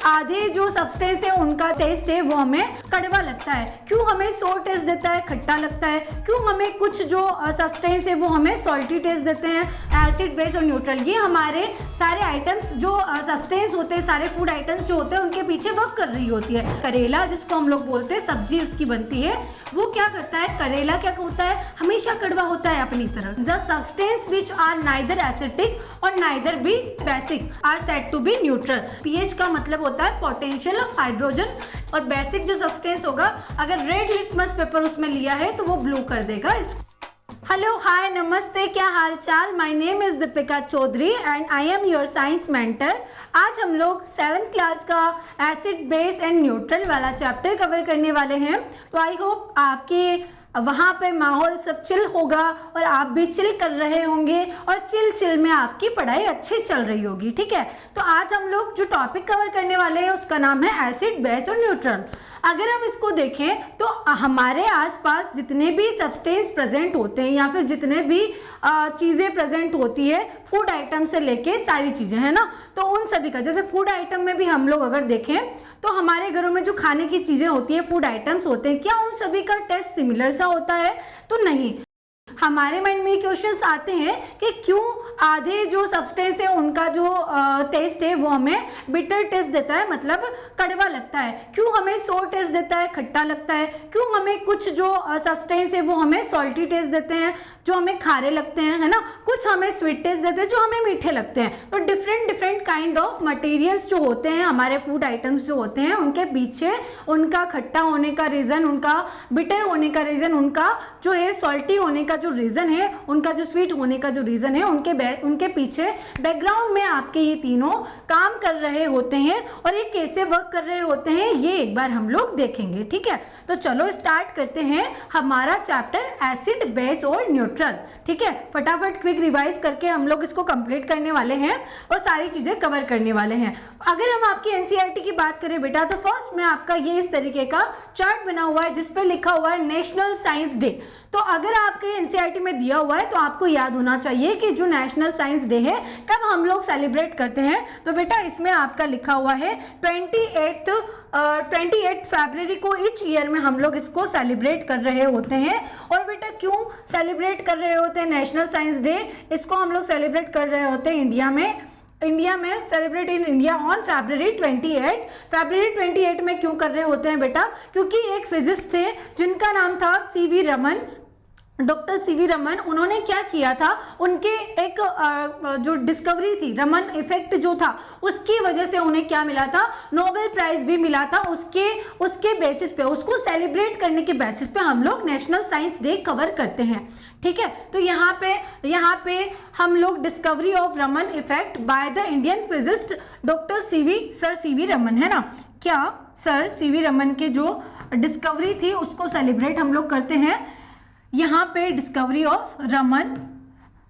आधे जो सब्सटेंस है उनका टेस्ट है वो हमें कड़वा लगता है, क्यों हमें सोर टेस्ट देता है, खट्टा लगता है, क्यों हमें कुछ जो सब्सटेंस है वो हमें सॉल्टी टेस्ट देते हैं, एसिड बेस और न्यूट्रल। ये हमारे सारे आइटम्स जो सब्सटेंस होते हैं, सारे फूड आइटम्स जो होते हैं उनके पीछे वर्क कर रही होती है। करेला जिसको हम लोग बोलते हैं, सब्जी उसकी बनती है, वो क्या करता है, करेला क्या होता है, हमेशा कड़वा होता है अपनी तरह। The substance which are neither acidic और neither be basic are said to be neutral. PH का मतलब होता है पोटेंशियल ऑफ हाइड्रोजन, और बेसिक जो सब्सटेंस होगा, अगर रेड लिटमस पेपर उसमें लिया है तो वो ब्लू कर देगा इसको। हेलो, हाय, नमस्ते, क्या हाल चाल। My name is Deepika Chaudhary and I am your science mentor. आज हम लोग 7th क्लास का एसिड बेस एंड न्यूट्रल वाला चैप्टर कवर करने वाले हैं। तो आई होप आपके वहाँ पे माहौल सब चिल होगा और आप भी चिल कर रहे होंगे और चिल में आपकी पढ़ाई अच्छी चल रही होगी। ठीक है, तो आज हम लोग जो टॉपिक कवर करने वाले हैं उसका नाम है एसिड बेस और न्यूट्रल। अगर हम इसको देखें तो हमारे आसपास जितने भी सब्सटेंस प्रेजेंट होते हैं या फिर जितने भी चीज़ें प्रेजेंट होती है, फूड आइटम से लेके सारी चीज़ें, है ना, तो उन सभी का, जैसे फूड आइटम में भी हम लोग अगर देखें तो हमारे घरों में जो खाने की चीज़ें होती है, फूड आइटम्स होते हैं, क्या उन सभी का टेस्ट सिमिलर सा होता है? तो नहीं। हमारे माइंड में क्वेश्चंस आते हैं कि क्यों आधे जो सब्सटेंस है उनका जो टेस्ट है वो हमें बिटर टेस्ट देता है, मतलब कड़वा लगता है, क्यों हमें सोर टेस्ट देता है, खट्टा लगता है, क्यों हमें कुछ जो सब्सटेंस है वो हमें सॉल्टी टेस्ट देते हैं जो हमें खारे लगते हैं, है ना, कुछ हमें स्वीट टेस्ट देते हैं जो हमें मीठे लगते हैं। तो डिफरेंट काइंड ऑफ मटेरियल्स जो होते हैं, हमारे फूड आइटम्स जो होते हैं, उनके पीछे उनका खट्टा होने का रीज़न, उनका बिटर होने का रीज़न, उनका जो है सॉल्टी होने का जो रीज़न है, उनका जो स्वीट होने का जो रीज़न है, उनके पीछे बैकग्राउंड में आपके ये तीनों काम कर रहे होते हैं और ये कैसे वर्क कर रहे होते हैं ये एक बार हम लोग देखेंगे। ठीक है, तो चलो स्टार्ट करते हैं हमारा चैप्टर एसिड बेस और न्यूट्रल। ठीक है, फटाफट क्विक रिवाइज करके हम लोग इसको कंप्लीट करने वाले हैं और सारी चीज़ें कवर करने वाले हैं। अगर हम आपकी एनसीईआरटी की बात करें बेटा, तो फर्स्ट में आपका ये इस तरीके का चार्ट बना हुआ है जिसपे लिखा हुआ है नेशनल साइंस डे। तो अगर आपके एनसीईआरटी में दिया हुआ है तो आपको याद होना चाहिए कि जो नेशनल साइंस डे है कब हम लोग सेलिब्रेट करते हैं। तो बेटा इसमें आपका लिखा हुआ है 28 फरवरी को इच ईयर में हम लोग इसको सेलिब्रेट कर रहे होते हैं। और बेटा क्यों सेलिब्रेट कर रहे होते हैं नेशनल साइंस डे? इसको हम लोग सेलिब्रेट कर रहे होते हैं इंडिया में सेलिब्रेट इन इंडिया ऑन फरवरी 28। फरवरी 28 में क्यों कर रहे होते हैं बेटा? क्योंकि एक फिजिस्ट थे जिनका नाम था CV Raman, doctor CV Raman. उन्होंने क्या किया था, उनके एक जो डिस्कवरी थी, रमन इफेक्ट जो था, उसकी वजह से उन्हें क्या मिला था, नोबेल प्राइज भी मिला था। उसके बेसिस पे, उसको सेलिब्रेट करने के बेसिस पे हम लोग नेशनल साइंस डे कवर करते हैं। ठीक है, तो यहाँ पे हम लोग discovery of Raman effect by the Indian physicist doctor sir CV Raman, है ना, क्या सर सीवी रमन के जो डिस्कवरी थी उसको सेलिब्रेट हम लोग करते हैं। यहाँ पे discovery of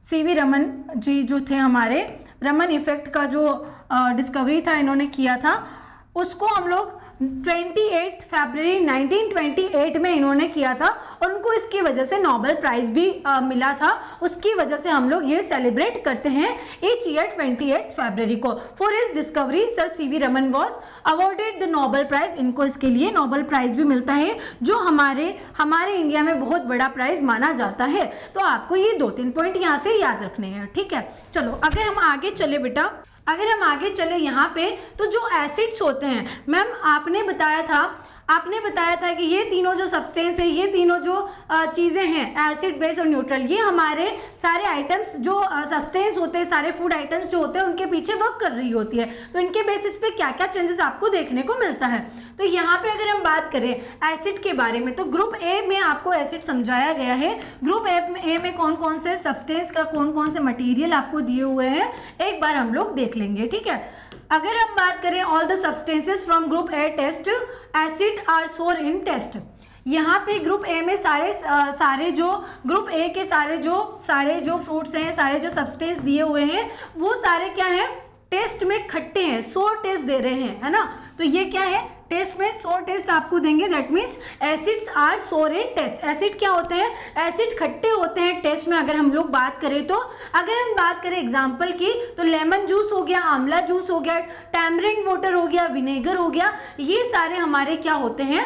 CV Raman ji जो थे हमारे, रमन इफेक्ट का जो डिस्कवरी था इन्होंने किया था, उसको हम लोग 28 फरवरी 1928 में इन्होंने किया था और उनको इसकी वजह से नोबेल प्राइज भी मिला था। उसकी वजह से हम लोग ये सेलिब्रेट करते हैं ईच ईयर 28 फरवरी को। For his discovery Sir CV Raman was awarded the Nobel prize. इनको इसके लिए नोबेल प्राइज भी मिलता है जो हमारे इंडिया में बहुत बड़ा प्राइज माना जाता है। तो आपको ये 2-3 पॉइंट यहाँ से याद रखने हैं। ठीक है, चलो अगर हम आगे चले बेटा, यहाँ पे तो जो एसिड्स होते हैं, मैम आपने बताया था कि ये तीनों जो सब्सटेंस है, ये तीनों जो चीज़ें हैं, एसिड बेस और न्यूट्रल, ये हमारे सारे आइटम्स जो सब्सटेंस होते हैं, सारे फूड आइटम्स जो होते हैं उनके पीछे वर्क कर रही होती है। तो इनके बेसिस पे क्या क्या चेंजेस आपको देखने को मिलता है। तो यहाँ पे अगर हम बात करें एसिड के बारे में, तो ग्रुप ए में आपको एसिड समझाया गया है। ग्रुप ए में कौन कौन से सब्सटेंस का कौन कौन से मटीरियल आपको दिए हुए हैं एक बार हम लोग देख लेंगे। ठीक है, अगर हम बात करें all the substances from group A test acid are sour in test. यहाँ पे ग्रुप ए में सारे जो ग्रुप ए के सारे जो फ्रूट्स हैं, सारे जो सब्सटेंस दिए हुए हैं, वो सारे क्या हैं, टेस्ट में खट्टे हैं, सोर टेस्ट दे रहे हैं, है ना, तो ये क्या है, टेस्ट में सोर टेस्ट आपको देंगे, that means acids are sour in test. Acid क्या होते हैं, एसिड खट्टे होते हैं टेस्ट में। अगर हम लोग बात करें तो, अगर हम बात करें एग्जांपल की, तो लेमन जूस हो गया, आंवला जूस हो गया, टैमरिंड वाटर हो गया, विनेगर हो गया, ये सारे हमारे क्या होते हैं,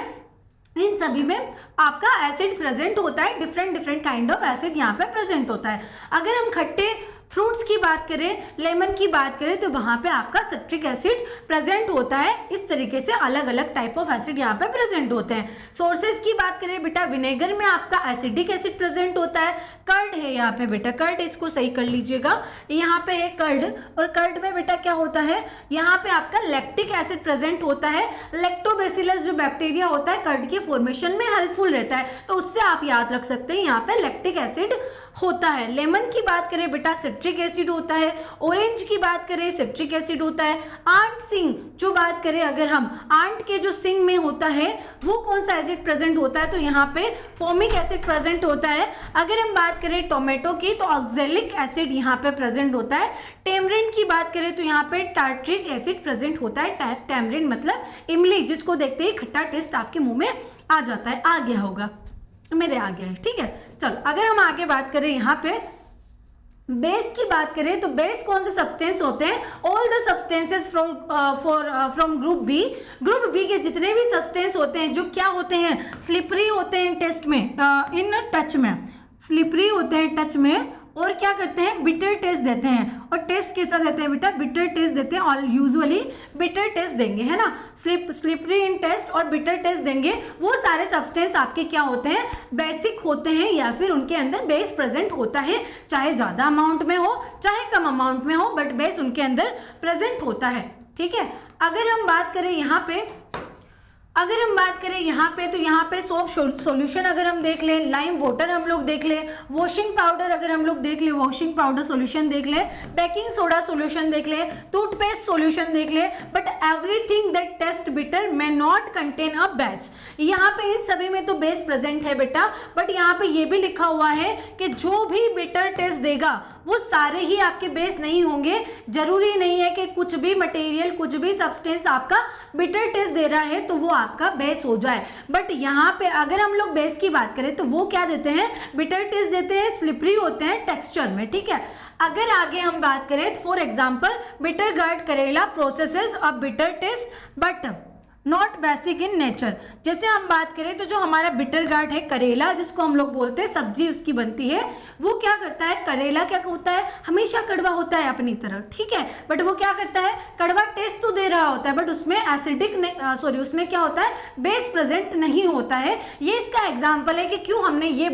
इन सभी में आपका एसिड प्रेजेंट होता है, डिफरेंट काइंड ऑफ एसिड यहाँ पे प्रेजेंट होता है। अगर हम खट्टे फ्रूट्स की बात करें, लेमन की बात करें, तो वहाँ पे आपका सिट्रिक एसिड प्रेजेंट होता है। इस तरीके से अलग अलग टाइप ऑफ एसिड यहाँ पे प्रेजेंट होते हैं। सोर्सेज की बात करें बेटा, विनेगर में आपका एसिडिक एसिड प्रेजेंट होता है। कर्ड है यहाँ पे बेटा, कर्ड इसको सही कर लीजिएगा, यहाँ पे है कर्ड, और कर्ड में बेटा क्या होता है, यहाँ पे आपका लैक्टिक एसिड प्रेजेंट होता है। लैक्टोबैसिलस जो बैक्टीरिया होता है कर्ड के फॉर्मेशन में हेल्पफुल रहता है, तो उससे आप याद रख सकते हैं यहाँ पे लैक्टिक एसिड होता है। लेमन की बात करें बेटा, सिट्रिक एसिड होता है। ऑरेंज की बात करें, सिट्रिक एसिड होता है। आंट सिंग जो बात करें, अगर हम आंट के जो सिंग में होता है वो कौन सा एसिड प्रेजेंट होता है, तो यहाँ पे फॉर्मिक एसिड प्रेजेंट होता है। अगर हम बात करें टोमेटो की, तो ऑक्जेलिक एसिड यहाँ पे प्रेजेंट होता है। टेमरिन की बात करें तो यहाँ पे टार्ट्रिक एसिड प्रेजेंट होता है। टेमरिन मतलब इमली, जिसको देखते ही खट्टा टेस्ट आपके मुंह में आ जाता है। आ गया होगा, मेरे आ गया है, ठीक है। चलो अगर हम आगे बात करें, यहाँ पे बेस की बात करें, तो बेस कौन से सब्सटेंस होते हैं, all the substances from group B. Group B के जितने भी सब्सटेंस होते हैं जो क्या होते हैं, स्लिपरी होते हैं टेस्ट में, इन टच में, स्लिपरी होते हैं टच में, और क्या करते हैं, बिटर टेस्ट देते हैं। और टेस्ट कैसा देते हैं बेटा, बिटर टेस्ट देते हैं, और यूजुअली बिटर टेस्ट देंगे, है ना, स्लिपरी इन टेस्ट और बिटर टेस्ट देंगे। वो सारे सब्सटेंस आपके क्या होते हैं, बेसिक होते हैं, या फिर उनके अंदर बेस प्रेजेंट होता है, चाहे ज़्यादा अमाउंट में हो चाहे कम अमाउंट में हो, बट बेस उनके अंदर प्रेजेंट होता है, ठीक है। अगर हम बात करें यहाँ पे, तो यहाँ पे सोप सॉल्यूशन अगर हम देख लें, लाइम वाटर हम लोग देख लें, वॉशिंग पाउडर अगर हम लोग देख लें, वॉशिंग पाउडर सॉल्यूशन देख लें, बेकिंग सोडा सॉल्यूशन देख लें, टूथपेस्ट सॉल्यूशन देख लें, but everything that test bitter may not contain a base. यहाँ पे इन सभी में तो बेस प्रेजेंट है बेटा, बट यहाँ पे ये भी लिखा हुआ है कि जो भी बिटर टेस्ट देगा वो सारे ही आपके बेस नहीं होंगे। जरूरी नहीं है कि कुछ भी मटेरियल, कुछ भी सब्सटेंस आपका बिटर टेस्ट दे रहा है तो वो आपका बेस हो जाए। बट यहाँ पे अगर हम लोग बेस की बात करें तो वो क्या देते हैं, बिटर टेस्ट देते हैं, स्लिपरी होते हैं टेक्सचर में, ठीक है। अगर आगे हम बात करें, फॉर एग्जाम्पल बिटर गार्ड करेला processes a bitter taste but not basic in nature. जैसे हम बात करें तो जो हमारा बिटर गार्ड है, करेला जिसको हम लोग बोलते हैं, सब्जी उसकी बनती है, वो क्या करता है, करेला क्या होता है, हमेशा कड़वा होता है अपनी तरह, ठीक है, बट वो क्या करता है, कड़वा टेस्ट तो दे रहा होता है, बट उसमें एसिडिक उसमें क्या होता है, बेस प्रेजेंट नहीं होता है। ये इसका एग्जाम्पल है कि क्यों हमने ये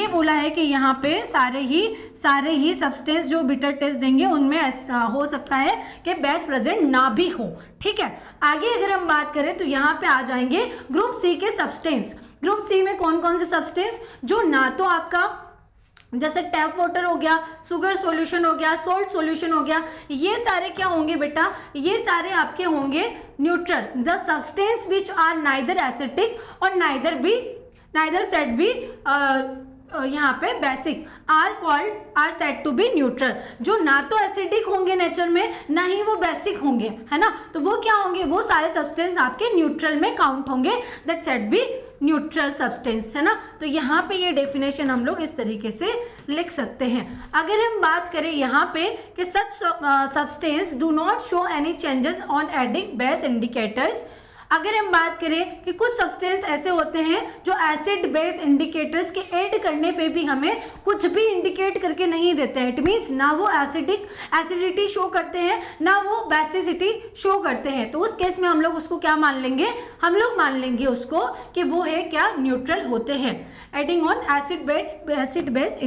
बोला है कि यहाँ पे सारे ही सब्सटेंस जो बिटर टेस्ट देंगे उनमें हो सकता है कि बेस प्रेजेंट ना भी हो, ठीक है। आगे अगर हम बात करें तो यहाँ पे आ जाएंगे ग्रुप सी के सब्सटेंस। ग्रुप सी में कौन कौन से सब्सटेंस, जो ना तो आपका जैसे टैप वाटर हो गया, शुगर सॉल्यूशन हो गया, सॉल्ट सॉल्यूशन हो गया, ये सारे क्या होंगे बेटा, ये सारे आपके होंगे neutral. The substance which are neither acidic और नाइदर सेड बी यहाँ पे basic are said to be neutral. जो ना तो एसिडिक होंगे नेचर में, ना ही वो बेसिक होंगे, है ना, तो वो क्या होंगे, वो सारे सब्सटेंस आपके न्यूट्रल में काउंट होंगे, that said B neutral substance, है ना। तो यहाँ पे ये डेफिनेशन हम लोग इस तरीके से लिख सकते हैं। अगर हम बात करें यहाँ पे कि such substance do not show any changes on adding base indicators. अगर हम बात करें कि कुछ सब्सटेंस ऐसे होते हैं जो एसिड बेस इंडिकेटर्स के ऐड करने पे भी हमें कुछ भी इंडिकेट करके नहीं देते हैं, इट मीन्स ना वो एसिडिटी शो करते हैं ना वो बेसिसिटी शो करते हैं, तो उस केस में हम लोग उसको क्या मान लेंगे, हम लोग मान लेंगे उसको कि वो है क्या, न्यूट्रल होते हैं। Adding on acid base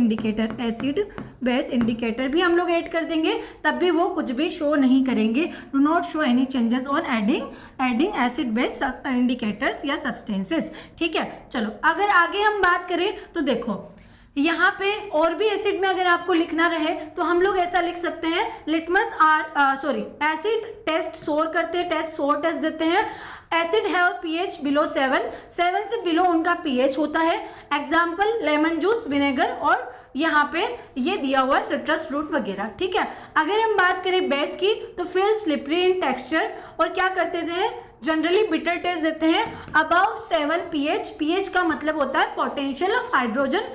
indicator भी हम लोग ऐड कर देंगे, तब भी वो कुछ भी शो नहीं करेंगे, do not show any changes on adding acid base indicators या सब्सटेंसेस, ठीक है। चलो अगर आगे हम बात करें तो देखो यहाँ पे और भी एसिड में अगर आपको लिखना रहे तो हम लोग ऐसा लिख सकते हैं, लिटमस एसिड टेस्ट सोर करते हैं, सोर टेस्ट देते हैं। एसिड हैव पीएच बिलो 7 से बिलो उनका पीएच होता है। एग्जाम्पल लेमन जूस, विनेगर और यहाँ पे ये दिया हुआ है सिट्रस फ्रूट वगैरह, ठीक है। अगर हम बात करें बेस की तो फील स्लिपरी इन टेक्सचर, और क्या करते थे, जनरली बिटर टेस्ट देते हैं। अबाउ 7 pH, pH का मतलब होता है पोटेंशियल ऑफ हाइड्रोजन।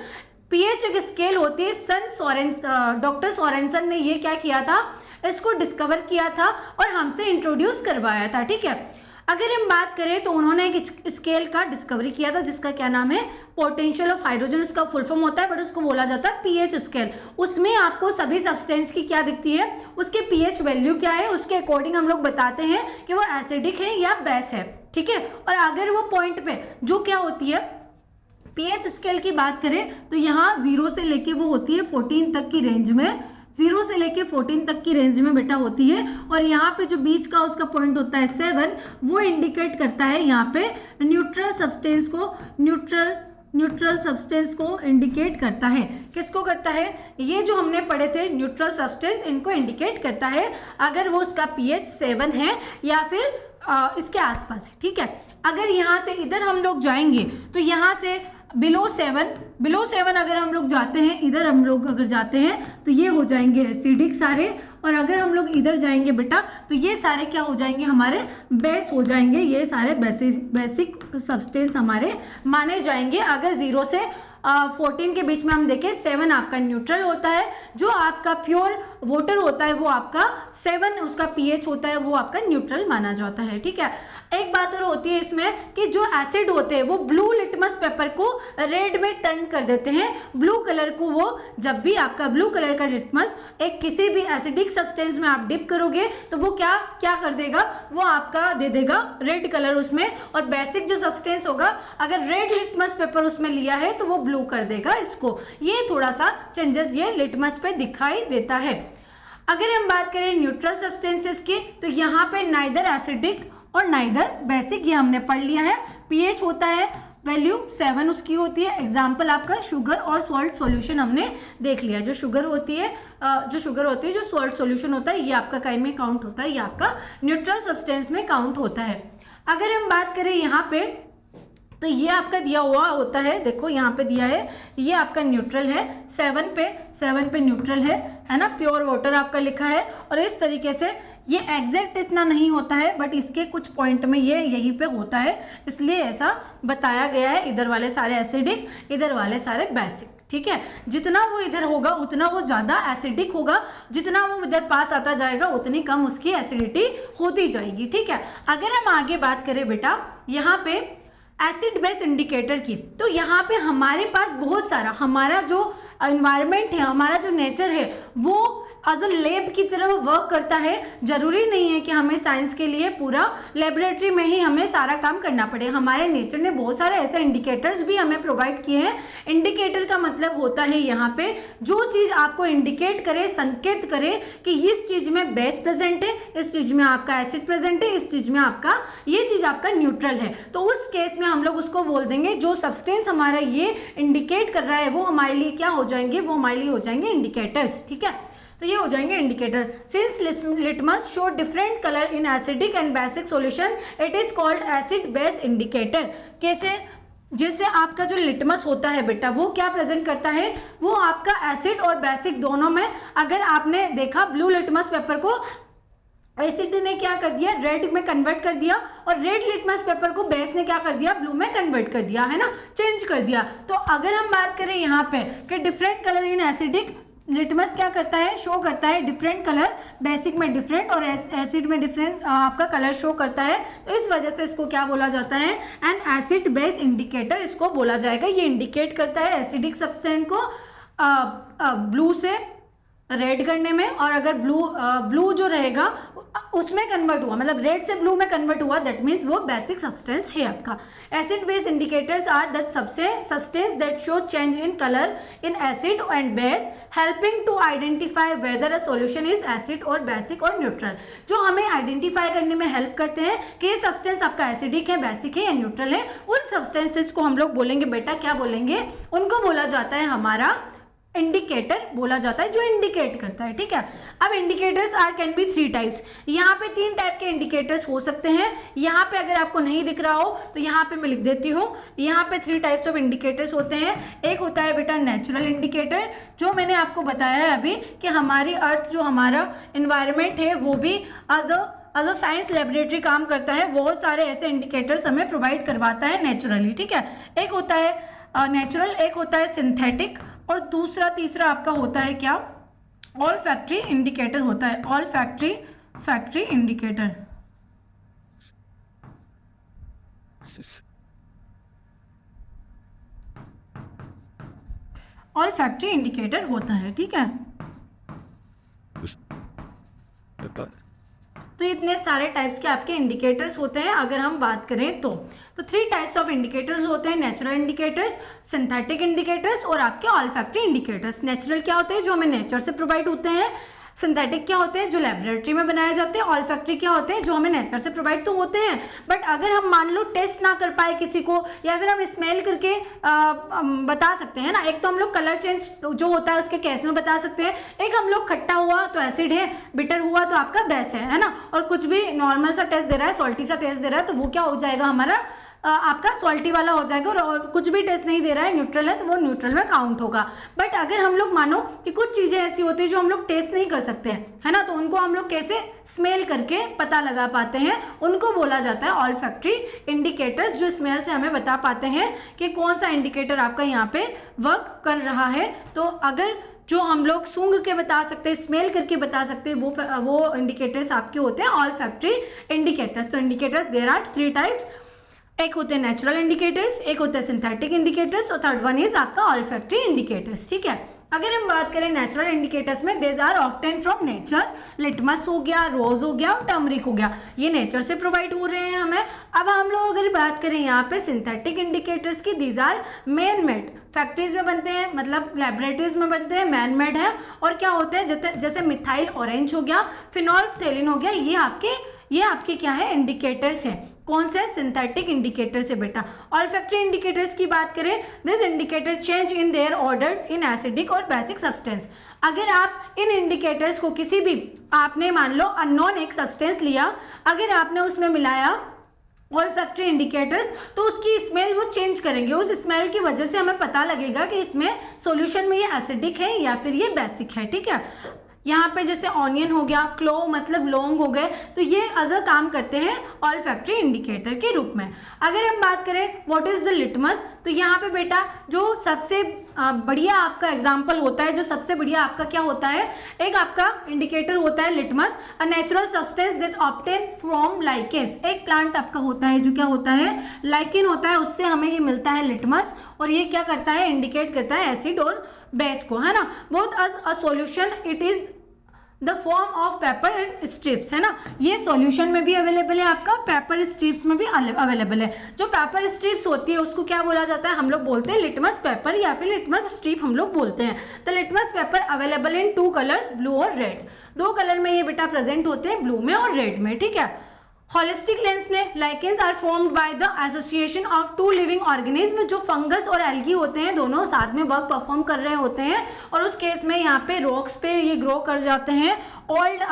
pH एक स्केल होती है। डॉक्टर सोरेनसन ने ये क्या किया था, इसको डिस्कवर किया था और हमसे इंट्रोड्यूस करवाया था, ठीक है। अगर हम बात करें तो उन्होंने एक स्केल का डिस्कवरी किया था जिसका क्या नाम है, पोटेंशियल ऑफ हाइड्रोजन, उसका फुल फॉर्म होता है बट उसको बोला जाता है पीएच स्केल। उसमें आपको सभी सब्सटेंस की क्या दिखती है, उसके पीएच वैल्यू क्या है, उसके अकॉर्डिंग हम लोग बताते हैं कि वो एसिडिक है या बेस है, ठीक है। और अगर वो पॉइंट पे जो क्या होती है पीएच स्केल की बात करें तो यहाँ 0 से लेके वो होती है 14 तक की रेंज में, 0 से लेके 14 तक की रेंज में बेटा होती है। और यहाँ पे जो बीच का उसका पॉइंट होता है 7, वो इंडिकेट करता है यहाँ पे न्यूट्रल सब्सटेंस को, न्यूट्रल सब्सटेंस को इंडिकेट करता है। किसको करता है, ये जो हमने पढ़े थे न्यूट्रल सब्सटेंस, इनको इंडिकेट करता है अगर वो उसका पीएच 7 है या फिर इसके आसपास है, ठीक है। अगर यहाँ से इधर हम लोग जाएंगे तो यहाँ से बिलो 7 अगर हम लोग जाते हैं, इधर हम लोग अगर जाते हैं तो ये हो जाएंगे एसिडिक सारे, और अगर हम लोग इधर जाएंगे बेटा तो ये सारे क्या हो जाएंगे, हमारे बेस हो जाएंगे। ये सारे बेसिक सब्सटेंस हमारे माने जाएंगे। अगर 0 से 14 के बीच में हम देखें, 7 आपका न्यूट्रल होता है, जो आपका प्योर वाटर होता है वो आपका 7 उसका पीएच होता है, वो आपका न्यूट्रल माना जाता है, ठीक है। एक बात और होती है इसमें कि जो एसिड होते हैं वो ब्लू लिटमस पेपर को रेड में टर्न कर देते हैं। ब्लू कलर को वो, जब भी आपका ब्लू कलर का लिटमस एक किसी भी एसिडिक सब्सटेंस में आप डिप करोगे तो वो क्या कर देगा, वो आपका दे देगा रेड कलर उसमें। और बेसिक जो सब्सटेंस होगा, अगर रेड लिटमस पेपर उसमें लिया है तो वो ब्लू कर देगा इसको। ये थोड़ा सा चेंजेस ये लिटमस पे दिखाई देता है। अगर हम बात करें न्यूट्रल सब्सटेंसेस की तो यहाँ पे नाइदर एसिडिक और नाइदर बेसिक, ये हमने पढ़ लिया है। पीएच होता है वैल्यू 7 उसकी होती है। एग्जाम्पल आपका शुगर और सॉल्ट सॉल्यूशन हमने देख लिया। जो शुगर होती है जो सॉल्ट सॉल्यूशन होता है, ये आपका काय में काउंट होता है, ये आपका न्यूट्रल सब्सटेंस में काउंट होता है। अगर हम बात करें यहाँ पे तो ये आपका दिया हुआ होता है, देखो यहाँ पे दिया है, ये आपका न्यूट्रल है, 7 पे न्यूट्रल है ना, प्योर वाटर आपका लिखा है। और इस तरीके से ये एग्जैक्ट इतना नहीं होता है बट इसके कुछ पॉइंट में ये यहीं पे होता है, इसलिए ऐसा बताया गया है। इधर वाले सारे एसिडिक, इधर वाले सारे बेसिक, ठीक है। जितना वो इधर होगा उतना वो ज़्यादा एसिडिक होगा, जितना वो इधर पास आता जाएगा उतनी कम उसकी एसिडिटी होती जाएगी, ठीक है। अगर हम आगे बात करें बेटा यहाँ पे एसिड बेस इंडिकेटर की, तो यहाँ पे हमारे पास बहुत सारा, हमारा जो एनवायरनमेंट है, हमारा जो नेचर है, वो एज अ लैब की तरह वर्क करता है। जरूरी नहीं है कि हमें साइंस के लिए पूरा लेबोरेटरी में ही हमें सारा काम करना पड़े। हमारे नेचर ने बहुत सारे ऐसे इंडिकेटर्स भी हमें प्रोवाइड किए हैं। इंडिकेटर का मतलब होता है यहाँ पे जो चीज़ आपको इंडिकेट करे, संकेत करे कि इस चीज़ में बेस प्रेजेंट है, इस चीज़ में आपका एसिड प्रेजेंट है, इस चीज़ में आपका ये चीज़ आपका न्यूट्रल है। तो उस केस में हम लोग उसको बोल देंगे, जो सब्सटेंस हमारा ये इंडिकेट कर रहा है वो हमारे लिए क्या हो जाएंगे, वो हमारे लिए हो जाएंगे इंडिकेटर्स, ठीक है। तो ये हो जाएंगे indicator. Since litmus show different colour in acidic and basic solution, it is called acid base indicator. कैसे, जैसे आपका जो लिटमस होता है बेटा वो क्या प्रेजेंट करता है, वो आपका एसिड और बेसिक दोनों में, अगर आपने देखा ब्लू लिटमस पेपर को एसिड ने क्या कर दिया, रेड में कन्वर्ट कर दिया, और रेड लिटमस पेपर को बेस ने क्या कर दिया, ब्लू में कन्वर्ट कर दिया, है ना, चेंज कर दिया। तो अगर हम बात करें यहाँ पे कि डिफरेंट कलर इन एसिडिक, लिटमस क्या करता है, शो करता है डिफरेंट कलर, बेसिक में डिफरेंट और एसिड में डिफरेंट आपका कलर शो करता है। तो इस वजह से इसको क्या बोला जाता है, एन एसिड बेस इंडिकेटर इसको बोला जाएगा। ये इंडिकेट करता है एसिडिक सब्सटेंस को ब्लू से रेड करने में, और अगर ब्लू जो रहेगा उसमें कन्वर्ट हुआ, मतलब रेड से ब्लू में कन्वर्ट हुआ, दैट मीन्स वो बेसिक सब्सटेंस है आपका। Acid base indicators are the substance that show change in colour in acid and base, helping to identify whether a solution is acid और basic और neutral. जो हमें identify करने में हेल्प करते हैं कि ये सब्सटेंस आपका एसिडिक है, बेसिक है या न्यूट्रल है। उन सब्सटेंसेस को हम लोग बोलेंगे बेटा, क्या बोलेंगे, उनको बोला जाता है हमारा इंडिकेटर बोला जाता है, जो इंडिकेट करता है, ठीक है। अब indicators are can be 3 types, यहाँ पे 3 टाइप के इंडिकेटर्स हो सकते हैं। यहाँ पे अगर आपको नहीं दिख रहा हो तो यहाँ पे मैं लिख देती हूँ, यहाँ पे 3 टाइप्स ऑफ इंडिकेटर्स होते हैं। एक होता है बेटा नेचुरल इंडिकेटर, जो मैंने आपको बताया है अभी कि हमारी अर्थ, जो हमारा इन्वायरमेंट है, वो भी एज अ साइंस लेबोरेटरी काम करता है, बहुत सारे ऐसे इंडिकेटर्स हमें प्रोवाइड करवाता है नेचुरली, ठीक है। एक होता है नेचुरल, एक होता है सिंथेटिक, और तीसरा आपका होता है क्या, ऑल फैक्ट्री इंडिकेटर होता है, all factory indicator. All factory indicator होता है, ठीक है। तो इतने सारे टाइप्स के आपके इंडिकेटर्स होते हैं अगर हम बात करें तो 3 टाइप्स ऑफ इंडिकेटर्स होते हैं, नेचुरल इंडिकेटर्स, सिंथेटिक इंडिकेटर्स और आपके ऑल फैक्ट्री इंडिकेटर्स। नेचुरल क्या होते हैं, जो हमें नेचर से प्रोवाइड होते हैं। सिंथेटिक क्या होते हैं, जो लेबोरेटरी में बनाए जाते हैं। ऑल फैक्ट्री क्या होते हैं, जो हमें नेचर से प्रोवाइड तो होते हैं, बट अगर हम मान लो टेस्ट ना कर पाए किसी को, या फिर हम स्मेल करके बता सकते हैं ना। एक तो हम लोग कलर चेंज जो होता है उसके केस में बता सकते हैं, एक हम लोग खट्टा हुआ तो एसिड है, बिटर हुआ तो आपका बेस है ना, और कुछ भी नॉर्मल सा टेस्ट दे रहा है, सॉल्टी सा टेस्ट दे रहा है, तो वो क्या हो जाएगा, हमारा आपका सॉल्टी वाला हो जाएगा। और कुछ भी टेस्ट नहीं दे रहा है, न्यूट्रल है, तो वो न्यूट्रल में काउंट होगा। बट अगर हम लोग मानो कि कुछ चीज़ें ऐसी होती है जो हम लोग टेस्ट नहीं कर सकते हैं, है ना, तो उनको हम लोग कैसे स्मेल करके पता लगा पाते हैं, उनको बोला जाता है ऑल फैक्ट्री इंडिकेटर्स, जो स्मेल से हमें बता पाते हैं कि कौन सा इंडिकेटर आपका यहाँ पे वर्क कर रहा है। तो अगर जो हम लोग सूंघ के बता सकते हैं, स्मेल करके बता सकते हैं, वो इंडिकेटर्स आपके होते हैं ऑल फैक्ट्री इंडिकेटर्स। तो इंडिकेटर्स देयर आर 3 टाइप्स, एक होते हैं नेचुरल इंडिकेटर्स, एक होता है सिंथेटिक इंडिकेटर्स, और थर्ड वन इज आपका ऑल फैक्ट्री इंडिकेटर्स, ठीक है। अगर हम बात करें नेचुरल इंडिकेटर्स में, these are often from nature, litmus हो गया, रोज हो गया और टर्मरिक हो गया, ये नेचर से प्रोवाइड हो रहे हैं हमें। अब हम लोग अगर बात करें यहाँ पे सिंथेटिक इंडिकेटर्स की, these are man made, factories में बनते हैं, मतलब लेबोरेटरीज में बनते हैं, मैन मेड है। और क्या होते हैं, जैसे मिथाइल ऑरेंज हो गया, फिनोल्फ्थेलिन हो गया, ये आपके क्या है, इंडिकेटर्स हैं। कौन से, सिंथेटिक इंडिकेटर्स है बेटा। ऑल फैक्ट्री इंडिकेटर्स की बात करें, this indicator change in their order in acidic और बेसिक सब्सटेंस। अगर आप इन इंडिकेटर्स को किसी भी, आपने मान लो अननोन एक सब्सटेंस लिया, अगर आपने उसमें मिलाया ऑल फैक्ट्री इंडिकेटर्स, तो उसकी स्मेल वो चेंज करेंगे। उस स्मेल की वजह से हमें पता लगेगा कि इसमें सॉल्यूशन में ये एसिडिक है या फिर ये बेसिक है, ठीक है। यहाँ पे जैसे ऑनियन हो गया, क्लो मतलब लौंग हो गए, तो ये अदर काम करते हैं ऑल फैक्ट्री इंडिकेटर के रूप में। अगर हम बात करें व्हाट इज द लिटमस, तो यहाँ पे बेटा जो सबसे बढ़िया आपका एग्जाम्पल होता है, जो सबसे बढ़िया आपका क्या होता है, एक आपका इंडिकेटर होता है litmus, a natural substance that obtain from lichens. एक प्लांट आपका होता है जो क्या होता है, लाइकेन होता है, उससे हमें ये मिलता है लिटमस, और ये क्या करता है, इंडिकेट करता है एसिड और बेस को, है ना। Both us a solution, it is the form of paper and strips, है ना। ये सॉल्यूशन में भी अवेलेबल है आपका, पेपर स्ट्रिप्स में भी अवेलेबल है। जो पेपर स्ट्रिप्स होती है उसको क्या बोला जाता है, हम लोग बोलते हैं लिटमस पेपर या फिर लिटमस स्ट्रिप हम लोग बोलते हैं। तो litmus paper available in 2 colours, blue और रेड। 2 कलर में ये बेटा प्रेजेंट होते हैं, ब्लू में और रेड में, ठीक है। होलिस्टिक लेंस ने, lichens are formed by the association of 2 living organism, जो फंगस और एल्गी होते हैं, दोनों साथ में वर्क परफॉर्म कर रहे होते हैं, और उस केस में यहाँ पे रॉक्स पे ये ग्रो कर जाते हैं। ओल्ड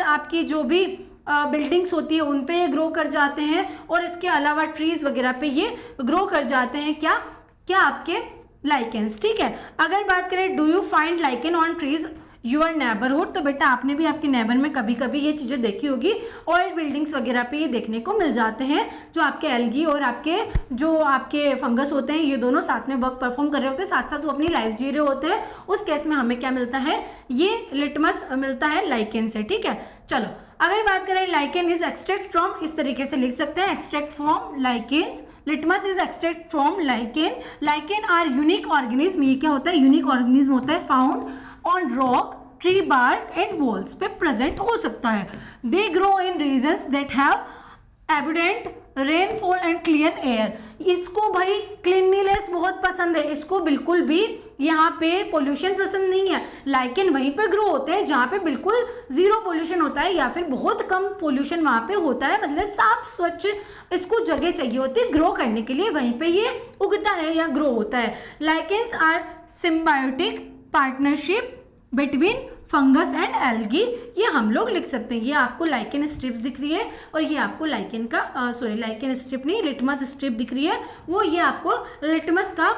आपकी जो भी बिल्डिंग्स होती है उन पे ये ग्रो कर जाते हैं, और इसके अलावा ट्रीज वगैरह पे ये ग्रो कर जाते हैं, क्या आपके लाइकेंस, ठीक है। अगर बात करें do you find lichen on trees your neighbourhood, तो बेटा आपने भी आपके नेबर में कभी कभी ये चीज़ें देखी होगी, ओल्ड बिल्डिंग्स वगैरह पे ये देखने को मिल जाते हैं। जो आपके एल्गी और आपके फंगस होते हैं, ये दोनों साथ में वर्क परफॉर्म कर रहे होते हैं, साथ साथ वो अपनी लाइफ जी रहे होते हैं। उस केस में हमें क्या मिलता है, ये लिटमस मिलता है लाइकेन से, ठीक है। चलो अगर बात करें, लाइकेन इज एक्सट्रैक्ट फ्रॉम, इस तरीके से लिख सकते हैं, extract from lichens, litmus is extract from lichen. Lichen are unique organism, ये क्या होता है, यूनिक ऑर्गेनिज्म होता है, found on rock, tree bark and walls पे प्रेजेंट हो सकता है। They grow in regions that have evident rainfall and clear air. इसको भाई क्लीनलीनेस बहुत पसंद है, इसको बिल्कुल भी यहाँ पे पोल्यूशन पसंद नहीं है। लाइकेन वहीं पे ग्रो होते हैं जहाँ पे बिल्कुल जीरो पोल्यूशन होता है या फिर बहुत कम पोल्यूशन वहाँ पे होता है, मतलब साफ स्वच्छ इसको जगह चाहिए होती है ग्रो करने के लिए, वहीं पे ये उगता है या ग्रो होता है। Lichens are symbiotic partnership between fungus and algae, ये हम लोग लिख सकते हैं। ये आपको लाइकेन स्ट्रिप्स दिख रही है और ये आपको लाइकेन का लाइकेन स्ट्रिप नहीं, लिटमस स्ट्रिप दिख रही है, वो ये आपको लिटमस का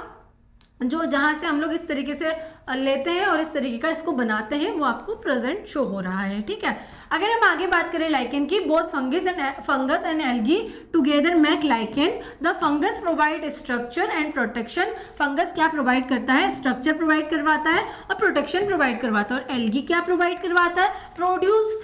जो जहाँ से हम लोग इस तरीके से लेते हैं और इस तरीके का इसको बनाते हैं वो आपको प्रेजेंट शो हो रहा है, ठीक है। अगर हम आगे बात करें लाइकेन की, both fungus and algae together make lichen. The fungus provide structure and protection. Fungus क्या प्रोवाइड करता है? स्ट्रक्चर प्रोवाइड करवाता है और प्रोटेक्शन प्रोवाइड करवाता है। और एल्गी क्या प्रोवाइड करवाता है? प्रोड्यूस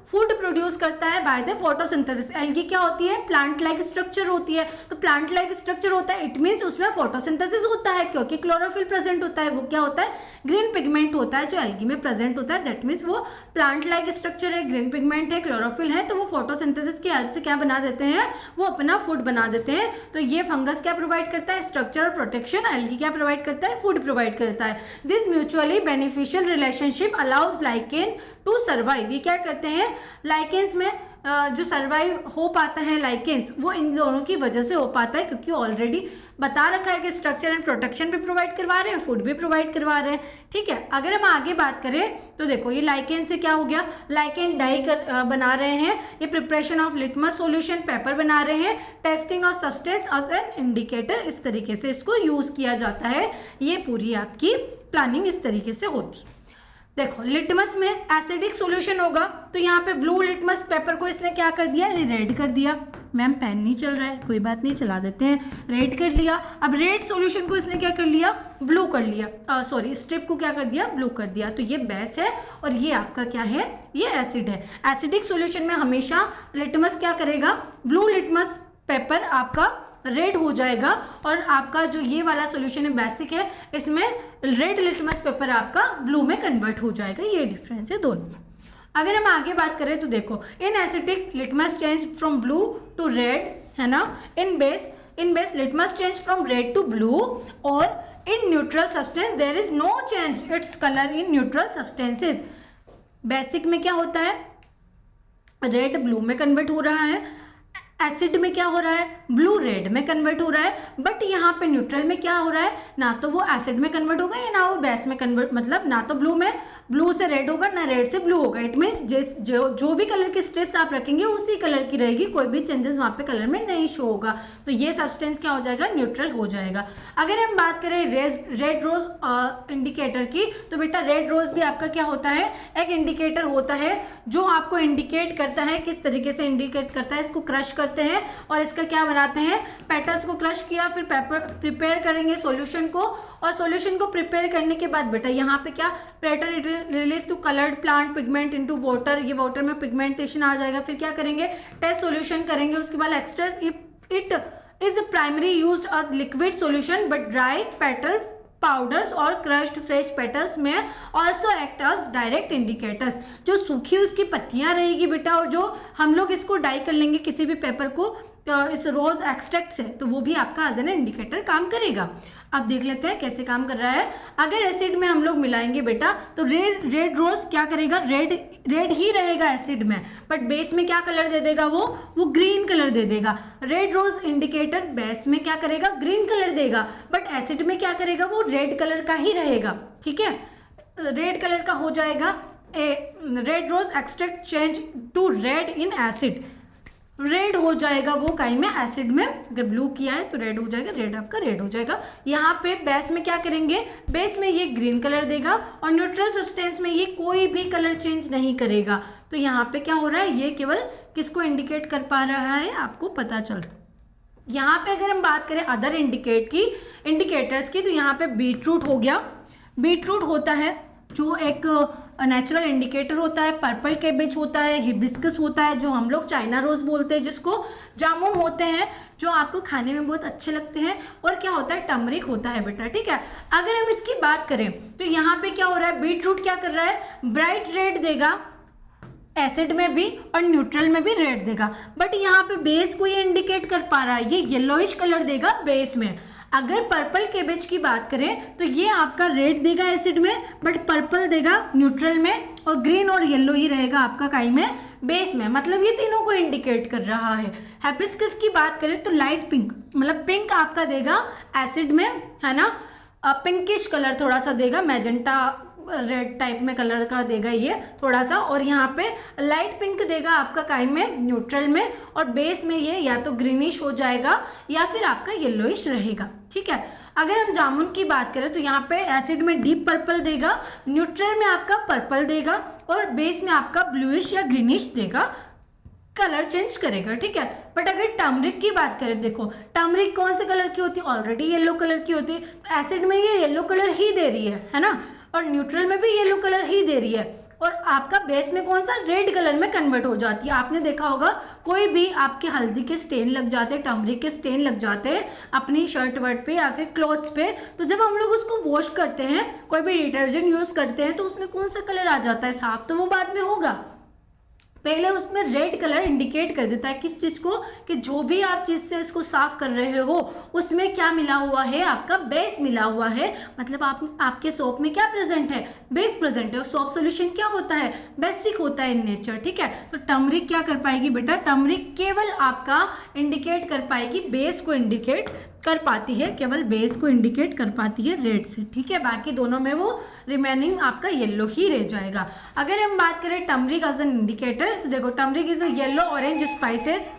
फूड प्रोड्यूस करता है बाय द फोटोसिंथेसिस। एल्गी क्या होती है? प्लांट लाइक स्ट्रक्चर होती है, तो प्लांट लाइक स्ट्रक्चर होता है, इट मीन्स उसमें फोटोसिंथेसिस होता है क्योंकि क्लोरोफिल प्रेजेंट होता है। वो क्या होता है? ग्रीन पिगमेंट होता है जो एल्गी में प्रेजेंट होता है, दैट मीन्स वो प्लांट लाइक स्ट्रक्चर है, ग्रीन पिगमेंट है, क्लोरोफिल है, तो वो फोटोसिंथेसिस की हेल्प से क्या बना देते हैं? वो अपना फूड बना देते हैं। तो ये फंगस क्या प्रोवाइड करता है? स्ट्रक्चर और प्रोटेक्शन। एल्गी क्या प्रोवाइड करता है? फूड प्रोवाइड करता है। This mutually beneficial relationship allows lichen to survive. ये क्या करते हैं? लाइकेन्स में जो सर्वाइव हो पाता है लाइकेन्स, वो इन दोनों की वजह से हो पाता है क्योंकि ऑलरेडी बता रखा है कि स्ट्रक्चर एंड प्रोटेक्शन भी प्रोवाइड करवा रहे हैं, फूड भी प्रोवाइड करवा रहे हैं, ठीक है। अगर हम आगे बात करें तो देखो ये लाइकेन से क्या हो गया? लाइकेन डाई बना रहे हैं, ये preparation of litmus solution paper बना रहे हैं, testing of substance as an indicator, इस तरीके से इसको यूज किया जाता है। ये पूरी आपकी प्लानिंग इस तरीके से होती है। देखो लिटमस में एसिडिक सॉल्यूशन होगा तो यहाँ पे ब्लू लिटमस पेपर को इसने क्या कर दिया? रेड कर दिया। मैम पेन नहीं चल रहा है, कोई बात नहीं, चला देते हैं। रेड कर लिया। अब रेड सॉल्यूशन को इसने क्या कर लिया? ब्लू कर लिया। स्ट्रिप को क्या कर दिया? ब्लू कर दिया। तो ये बेस है और ये आपका क्या है? ये एसिड है। एसिडिक सॉल्यूशन में हमेशा लिटमस क्या करेगा? ब्लू लिटमस पेपर आपका रेड हो जाएगा और आपका जो ये वाला सॉल्यूशन है बेसिक है, इसमें रेड लिटमस पेपर आपका ब्लू में कन्वर्ट हो जाएगा। ये डिफरेंस है दोनों में। अगर हम आगे बात करें तो देखो in acidic litmus change from blue to red, है ना। In base litmus change from red to blue और in neutral substance there is no change its colour in neutral substances. Basic में क्या होता है? रेड ब्लू में convert हो रहा है, एसिड में क्या हो रहा है? ब्लू रेड में कन्वर्ट हो रहा है। बट यहाँ पे न्यूट्रल में क्या हो रहा है? ना तो वो एसिड में कन्वर्ट होगा या ना वो बेस में कन्वर्ट, मतलब ना तो ब्लू से रेड होगा ना रेड से ब्लू होगा। इट मीन्स जो भी कलर की स्ट्रिप्स आप रखेंगे उसी कलर की रहेगी, कोई भी चेंजेस वहाँ पे कलर में नहीं शो होगा। तो ये सब्सटेंस क्या हो जाएगा? न्यूट्रल हो जाएगा। अगर हम बात करें रेड रोज इंडिकेटर की, तो बेटा रेड रोज भी आपका क्या होता है? एक इंडिकेटर होता है जो आपको इंडिकेट करता है, किस तरीके से इंडिकेट करता है? इसको क्रश करते हैं और इसका क्या बनाते हैं? पेटल्स को क्रश किया, फिर पेपर प्रिपेयर करेंगे सॉल्यूशन को, और सॉल्यूशन को प्रिपेयर करने के बाद बेटा यहाँ पे क्या? Petal release to coloured plant pigment into water, ये वाटर में पिगमेंटेशन आ जाएगा। फिर क्या करेंगे? टेस्ट सॉल्यूशन करेंगे। उसके बाद extracts it is primary used as liquid solution but dried petals powders और क्रश्ड फ्रेश पेटल्स में also act as direct indicators. जो सूखी उसकी पत्तियां रहेगी बेटा और जो हम लोग इसको डाई कर लेंगे किसी भी पेपर को इस रोज एक्सट्रैक्ट से, तो वो भी आपका एज एन इंडिकेटर काम करेगा। अब देख लेते हैं कैसे काम कर रहा है। अगर एसिड में हम लोग मिलाएंगे बेटा तो रेड रोज क्या करेगा? रेड ही रहेगा एसिड में, बट बेस में क्या कलर दे देगा? वो ग्रीन कलर दे देगा। रेड रोज इंडिकेटर बेस में क्या करेगा? ग्रीन कलर देगा, बट एसिड में क्या करेगा? वो रेड कलर का ही रहेगा, ठीक है। रेड कलर का हो जाएगा। Red rose extract change to red in acid, red हो जाएगा वो काई में, एसिड में। अगर ब्लू किया है तो रेड हो जाएगा, रेड आपका रेड हो जाएगा। यहाँ पे बेस में क्या करेंगे? बेस में ये ग्रीन कलर देगा और न्यूट्रल सब्सटेंस में ये कोई भी कलर चेंज नहीं करेगा। तो यहाँ पे क्या हो रहा है? ये केवल किसको इंडिकेट कर पा रहा है? आपको पता चल रहा है। यहाँ पे अगर हम बात करें अदर इंडिकेटर्स की, तो यहाँ पे बीटरूट हो गया। बीटरूट होता है जो एक नेचुरल इंडिकेटर होता है। पर्पल कैबेज होता है, हिबिस्कस होता है जो हम लोग चाइना रोज बोलते हैं, जिसको जामुन होते हैं जो आपको खाने में बहुत अच्छे लगते हैं, और क्या होता है? टर्मरिक होता है बेटा, ठीक है। अगर हम इसकी बात करें तो यहाँ पे क्या हो रहा है? बीटरूट क्या कर रहा है? ब्राइट रेड देगा, एसिड में भी और न्यूट्रल में भी रेड देगा, बट यहाँ पे बेस को ये इंडिकेट कर पा रहा है, ये येलोइश कलर देगा बेस में। अगर पर्पल कैबेज की बात करें तो ये आपका रेड देगा एसिड में, बट पर्पल देगा न्यूट्रल में, और ग्रीन और येलो ही रहेगा आपका काई में बेस में, मतलब ये तीनों को इंडिकेट कर रहा है। हिबिस्कस की बात करें तो लाइट पिंक, मतलब पिंक आपका देगा एसिड में, है ना, पिंकिश कलर थोड़ा सा देगा, मैजेंटा रेड टाइप में कलर का देगा ये थोड़ा सा, और यहाँ पे लाइट पिंक देगा आपका काई में न्यूट्रल में, और बेस में ये या तो ग्रीनिश हो जाएगा या फिर आपका येलोइश रहेगा। ठीक है, अगर हम जामुन की बात करें तो यहाँ पे एसिड में डीप पर्पल देगा, न्यूट्रल में आपका पर्पल देगा, और बेस में आपका ब्लूइश या ग्रीनिश देगा, कलर चेंज करेगा। ठीक है, बट अगर टर्मरिक की बात करें, देखो टर्मरिक कौन से कलर की होती है, ऑलरेडी येलो कलर की होती है, तो एसिड में ये येलो कलर ही दे रही है ना, और न्यूट्रल में भी येलो कलर ही दे रही है, और आपका बेस में कौन सा रेड कलर में कन्वर्ट हो जाती है। आपने देखा होगा कोई भी आपके हल्दी के स्टेन लग जाते हैं, टर्मरिक के स्टेन लग जाते हैं अपनी शर्ट वर्ट पे या फिर क्लॉथ्स पे, तो जब हम लोग उसको वॉश करते हैं, कोई भी डिटर्जेंट यूज़ करते हैं, तो उसमें कौन सा कलर आ जाता है, साफ तो वो बाद में होगा, पहले उसमें रेड कलर इंडिकेट कर देता है किस चीज़ को, कि जो भी आप चीज़ से इसको साफ कर रहे हो उसमें क्या मिला हुआ है, आपका बेस मिला हुआ है, मतलब आपके सोप में क्या प्रेजेंट है, बेस प्रेजेंट है। और सोप सोल्यूशन क्या होता है, बेसिक होता है इन नेचर। ठीक है, तो टर्मरिक क्या कर पाएगी बेटा, टर्मरिक केवल आपका इंडिकेट कर पाएगी, बेस को इंडिकेट कर पाती है, केवल बेस को इंडिकेट कर पाती है रेड से। ठीक है, बाकी दोनों में वो रिमेनिंग आपका येलो ही रह जाएगा। अगर हम बात करें टर्मरिक एज एन इंडिकेटर, तो देखो turmeric is a yellow orange spices,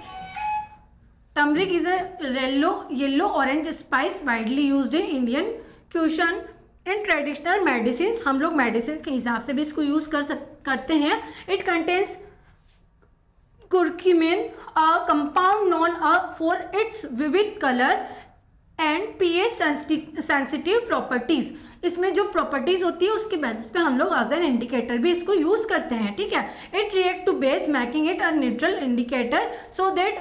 turmeric is a yellow orange spice widely used in Indian caution in traditional medicine. हम लोग मेडिसिन के हिसाब से भी इसको यूज करते हैं। It contains curcumin, a compound known for its vivid color and pH sensitive properties। इसमें जो प्रॉपर्टीज होती है उसके बेसिस पे हम लोग एज एन इंडिकेटर भी इसको यूज करते हैं। ठीक है, it react to base making it a neutral indicator so that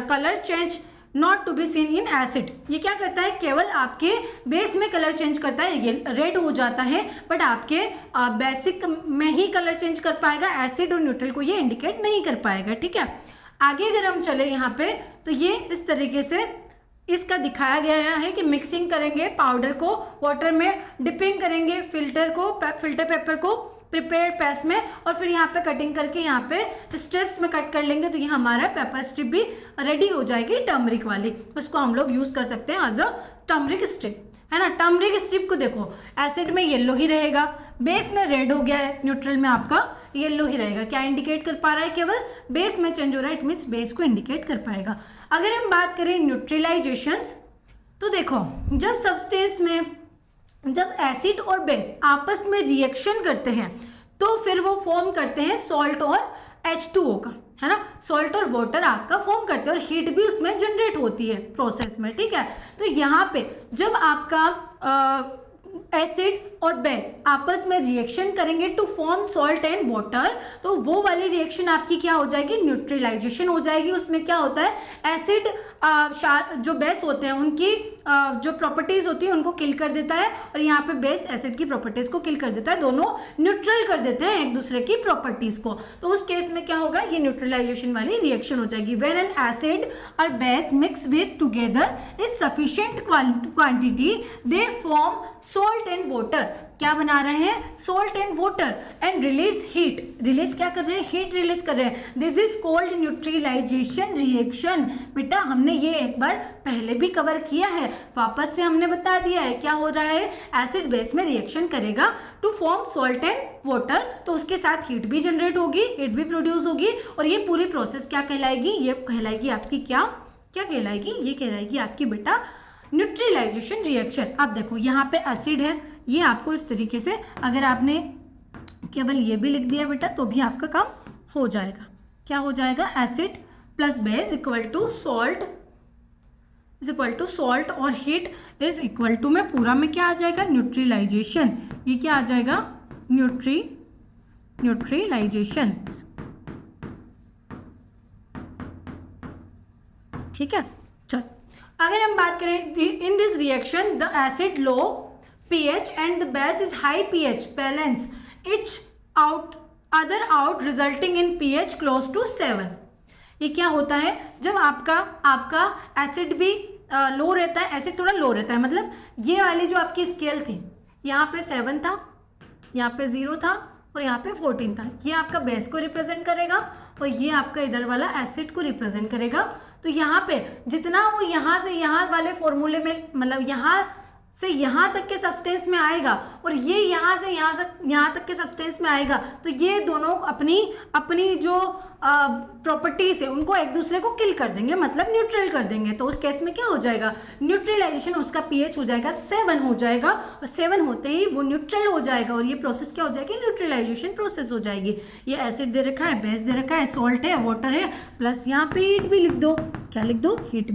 colour change not to be seen in acid. ये क्या करता है, केवल आपके बेस में कलर चेंज करता है, ये रेड हो जाता है, बट आपके बेसिक में ही कलर चेंज कर पाएगा, एसिड और न्यूट्रल को ये इंडिकेट नहीं कर पाएगा। ठीक है, आगे अगर हम चले यहाँ पे तो ये इस तरीके से इसका दिखाया गया है कि मिक्सिंग करेंगे पाउडर को, वाटर में डिपिंग करेंगे फिल्टर पेपर को प्रिपेयर पेस्ट में, और फिर यहाँ पे कटिंग करके यहाँ पे स्ट्रिप्स में कट कर लेंगे, तो ये हमारा पेपर स्ट्रिप भी रेडी हो जाएगी टर्मरिक वाली। उसको हम लोग यूज़ कर सकते हैं एज अ टर्मरिक स्ट्रिप, है ना। टर्मरिक स्ट्रिप को देखो एसिड में येलो ही रहेगा, बेस में रेड हो गया है, न्यूट्रल में आपका येलो ही रहेगा। क्या इंडिकेट कर पा रहा है, केवल बेस में चेंज हो रहा है, इट मीन्स बेस को इंडिकेट कर पाएगा। अगर हम बात करें न्यूट्रलाइजेशंस, तो देखो जब सब्सटेंस में जब एसिड और बेस आपस में रिएक्शन करते हैं तो फिर वो फॉर्म करते हैं सॉल्ट और H2O का, है ना, सॉल्ट और वाटर आपका फॉर्म करते हैं, और हीट भी उसमें जनरेट होती है प्रोसेस में। ठीक है, तो यहाँ पे जब आपका एसिड और बेस आपस में रिएक्शन करेंगे to form salt and water, तो वो वाली रिएक्शन आपकी क्या हो जाएगी, न्यूट्रलाइजेशन हो जाएगी। उसमें क्या होता है, एसिड जो बेस होते हैं उनकी जो प्रॉपर्टीज होती है उनको किल कर देता है, और यहाँ पे बेस एसिड की प्रॉपर्टीज को किल कर देता है, दोनों न्यूट्रल कर देते हैं एक दूसरे की प्रॉपर्टीज को। तो उस केस में क्या होगा, ये न्यूट्रलाइजेशन वाली रिएक्शन हो जाएगी। व्हेन एन एसिड और base mix with together is sufficient quantity they form salt and water. क्या बना रहे हैं, salt and water, and release heat. Release क्या कर रहे हैं, हीट रिलीज कर रहे हैं। This is called neutralization reaction. बेटा हमने ये एक बार पहले भी कवर किया है, वापस से हमने बता दिया है क्या हो रहा है, एसिड बेस में रिएक्शन करेगा to form salt and water, तो उसके साथ हीट भी जनरेट होगी, हीट भी प्रोड्यूस होगी, और ये पूरी प्रोसेस क्या कहलाएगी, ये कहलाएगी आपकी क्या कहलाएगी, ये कहलाएगी आपकी बेटा न्यूट्रलाइजेशन रिएक्शन। अब देखो यहाँ पे एसिड है, ये आपको इस तरीके से अगर आपने केवल ये भी लिख दिया बेटा तो भी आपका काम हो जाएगा। क्या हो जाएगा, acid plus base equal to salt और हीट इज इक्वल टू में पूरा में क्या आ जाएगा, न्यूट्रलाइजेशन। ये क्या आ जाएगा, न्यूट्रलाइजेशन। ठीक है, चल अगर हम बात करें in this reaction the acid low pH and the base is high pH balance each other out resulting in pH close to 7। ये क्या होता है, जब आपका एसिड भी लो रहता है, एसिड थोड़ा लो रहता है, मतलब ये वाली जो आपकी स्केल थी, यहाँ पे 7 था, यहाँ पे 0 था और यहाँ पे 14 था, ये आपका बेस को रिप्रेजेंट करेगा और ये आपका इधर वाला एसिड को रिप्रेजेंट करेगा। तो यहाँ पे जितना वो यहाँ से यहाँ वाले फॉर्मूले में, मतलब यहाँ से यहाँ तक के सब्सटेंस में आएगा और ये यहाँ से यहाँ तक के सब्सटेंस में आएगा, तो ये दोनों अपनी जो प्रॉपर्टीज है उनको एक दूसरे को किल कर देंगे, मतलब न्यूट्रल कर देंगे। तो उस केस में क्या हो जाएगा, न्यूट्रलाइजेशन, उसका pH हो जाएगा 7 हो जाएगा और 7 होते ही वो न्यूट्रल हो जाएगा और ये प्रोसेस क्या हो जाएगी, न्यूट्रलाइजेशन प्रोसेस हो जाएगी। ये एसिड दे रखा है, बेस दे रखा है, सॉल्ट है, वाटर है, प्लस यहाँ पे हीट भी लिख दो। क्या लिख दो, हीट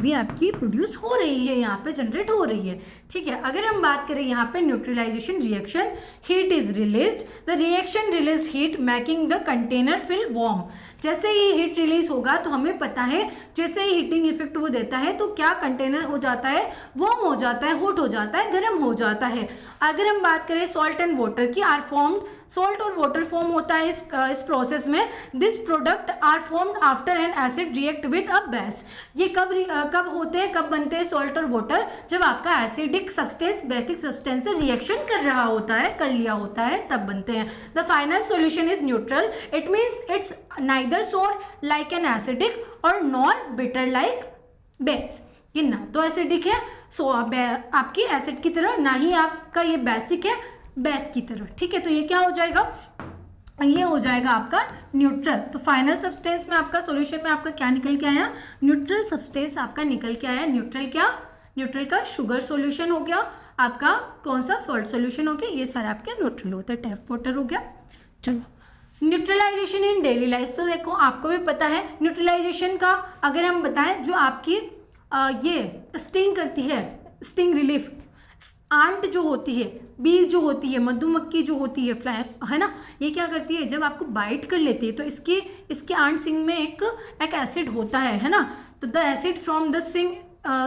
भी आपकी प्रोड्यूस हो रही है, यहाँ पे जनरेट हो रही है। ठीक है, अगर हम बात करें यहाँ पे neutralization reaction, heat is released, the reaction release heat making the container feel warm. जैसे ही हीट रिलीज होगा तो हमें पता है जैसे ही हीटिंग इफेक्ट वो देता है तो क्या कंटेनर हो जाता है, वार्म हो जाता है, हॉट हो जाता है, गर्म हो जाता है। अगर हम बात करें सॉल्ट एंड वाटर की, आर फॉर्म्ड, सॉल्ट और वाटर फॉर्म होता है इस प्रोसेस में। This product are formed after an acid react with a base. ये कब होते हैं, कब बनते हैं सॉल्ट और वाटर, जब आपका एसिडिक सब्सटेंस बेसिक सब्सटेंस से रिएक्शन कर रहा होता है, कर लिया होता है, तब बनते हैं। The final solution is neutral, it means it's neither सोर लाइक एन एसिडिक और नॉर बिटर लाइक बेस। ये ना तो एसिडिक है आपकी एसिड की तरह, ना ही आपका ये बेसिक है बेस की तरह। ठीक है, तो ये क्या हो जाएगा, ये हो जाएगा आपका न्यूट्रल। तो फाइनल सब्सटेंस में आपका सॉल्यूशन में आपका क्या निकल के आया, न्यूट्रल सब्सटेंस आपका निकल के आया। न्यूट्रल क्या, न्यूट्रल का शुगर सॉल्यूशन हो गया, आपका कौन सा सॉल्ट सॉल्यूशन हो गया, ये सारा आपके न्यूट्रल होता है, टैप वाटर हो गया। चलो, न्यूट्रलाइजेशन इन डेली लाइफ, तो देखो आपको भी पता है न्यूट्रलाइजेशन का अगर हम बताएं, जो आपकी ये स्टिंग करती है, स्टिंग रिलीफ, आंट जो होती है, बीज जो होती है, मधुमक्खी जो होती है, फ्लाई है ना, ये क्या करती है, जब आपको बाइट कर लेती है तो इसके आंट सिंग में एक एसिड होता है ना, तो the acid from the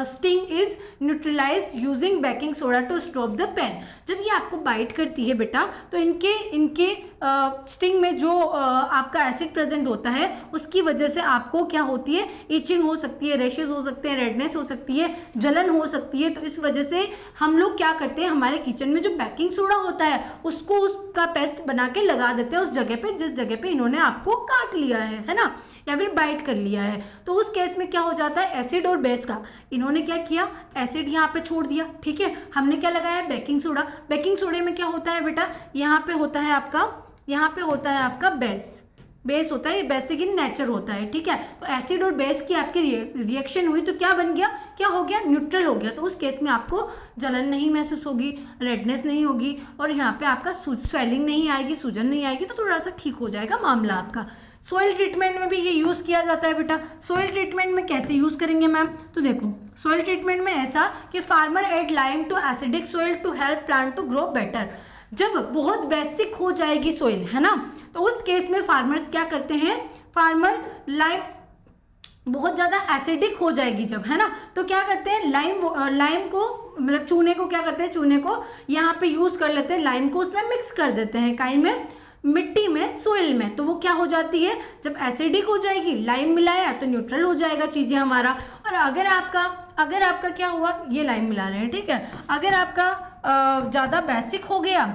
sting is neutralized using baking soda to stop the pain. जब ये आपको बाइट करती है बेटा, तो इनके स्टिंग में जो आपका एसिड प्रेजेंट होता है उसकी वजह से आपको क्या होती है, इचिंग हो सकती है, रैशेज हो सकते हैं, रेडनेस हो सकती है, जलन हो सकती है। तो इस वजह से हम लोग क्या करते हैं, हमारे किचन में जो बेकिंग सोडा होता है उसको उसका पेस्ट बना के लगा देते हैं उस जगह पे जिस जगह पे इन्होंने आपको काट लिया है ना, या फिर बाइट कर लिया है। तो उस केस में क्या हो जाता है, एसिड और बेस का, इन्होंने क्या किया, एसिड यहाँ पे छोड़ दिया। ठीक है, हमने क्या लगाया, बेकिंग सोडा। बेकिंग सोडे में क्या होता है बेटा, यहाँ पे होता है आपका बेस होता है, ये बेसिक इन नेचर होता है। ठीक है, तो एसिड और बेस की आपकी रिएक्शन हुई तो क्या बन गया, क्या हो गया, न्यूट्रल हो गया। तो उस केस में आपको जलन नहीं महसूस होगी, रेडनेस नहीं होगी और यहाँ पे आपका स्वेलिंग नहीं आएगी, सूजन नहीं आएगी, तो थोड़ा सा ठीक हो जाएगा मामला आपका। सॉइल ट्रीटमेंट में भी ये यूज़ किया जाता है बेटा। सॉइल ट्रीटमेंट में कैसे यूज़ करेंगे मैम, तो देखो सॉइल ट्रीटमेंट में ऐसा कि farmer add lime to acidic soil to help plant to grow better. जब बहुत बेसिक हो जाएगी सॉइल, है ना, तो उस केस में फार्मर्स क्या करते हैं, फार्मर लाइम बहुत ज़्यादा एसिडिक हो जाएगी जब, है ना, तो क्या करते हैं, लाइम को मतलब चूने को क्या करते हैं, चूने को यहाँ पे यूज़ कर लेते हैं, लाइम को उसमें मिक्स कर देते हैं काई में, मिट्टी में, सोइल में। तो वो क्या हो जाती है, जब एसिडिक हो जाएगी, लाइम मिलाया तो न्यूट्रल हो जाएगा चीज़ें हमारा। और अगर आपका क्या हुआ, ये लाइम मिला रहे हैं, ठीक है, अगर आपका ज़्यादा बेसिक हो गया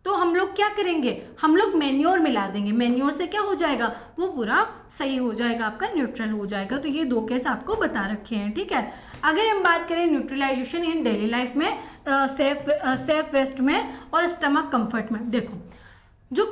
तो हम लोग क्या करेंगे, हम लोग मैन्योर मिला देंगे। मैन्योर से क्या हो जाएगा, वो पूरा सही हो जाएगा, आपका न्यूट्रल हो जाएगा। तो ये दो केस आपको बता रखे हैं। ठीक है, अगर हम बात करें न्यूट्रलाइजेशन इन डेली लाइफ में, सेफ वेस्ट में और स्टमक कंफर्ट में, देखो जो